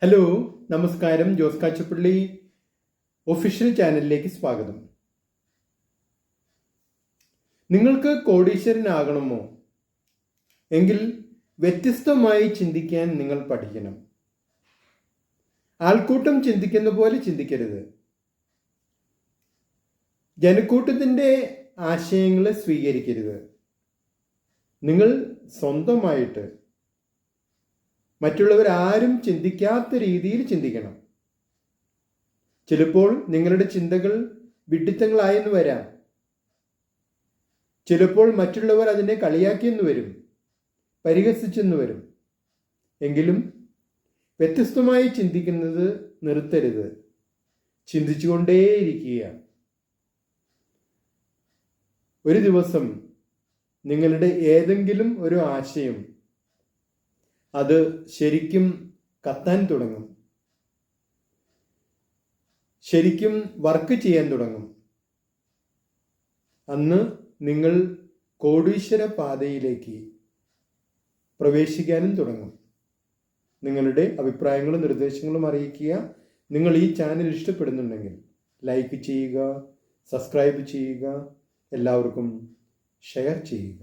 Hello, നമസ്കാരം. Jose Kachappilly official ചാനലിലേക്ക് സ്വാഗതം. നിങ്ങൾക്ക് കോടീശ്വരനാകണമോ എങ്കിൽ വ്യത്യസ്തമായി ചിന്തിക്കാൻ നിങ്ങൾ പഠിക്കണം. ആൾക്കൂട്ടം ചിന്തിക്കുന്ന പോലെ ചിന്തിക്കരുത്. ജനക്കൂട്ടത്തിൻ്റെ ആശയങ്ങളെ സ്വീകരിക്കരുത്. നിങ്ങൾ സ്വന്തമായിട്ട് മറ്റുള്ളവരാരും ചിന്തിക്കാത്ത രീതിയിൽ ചിന്തിക്കണം. ചിലപ്പോൾ നിങ്ങളുടെ ചിന്തകൾ വിഡ്ഢിത്തങ്ങളായെന്ന് വരാം. ചിലപ്പോൾ മറ്റുള്ളവർ അതിനെ കളിയാക്കിയെന്ന് വരും, പരിഹസിച്ചെന്ന് വരും. എങ്കിലും വ്യത്യസ്തമായി ചിന്തിക്കുന്നത് നിർത്തരുത്. ചിന്തിച്ചുകൊണ്ടേയിരിക്കുക. ഒരു ദിവസം നിങ്ങളുടെ ഏതെങ്കിലും ഒരു ആശയം അത് ശരിക്കും കത്താൻ തുടങ്ങും, ശരിക്കും വർക്ക് ചെയ്യാൻ തുടങ്ങും. അന്ന് നിങ്ങൾ കോടീശ്വര പാതയിലേക്ക് പ്രവേശിക്കാനും തുടങ്ങും. നിങ്ങളുടെ അഭിപ്രായങ്ങളും നിർദ്ദേശങ്ങളും അറിയിക്കുക. നിങ്ങൾ ഈ ചാനൽ ഇഷ്ടപ്പെടുന്നുണ്ടെങ്കിൽ ലൈക്ക് ചെയ്യുക, സബ്സ്ക്രൈബ് ചെയ്യുക, എല്ലാവർക്കും ഷെയർ ചെയ്യുക.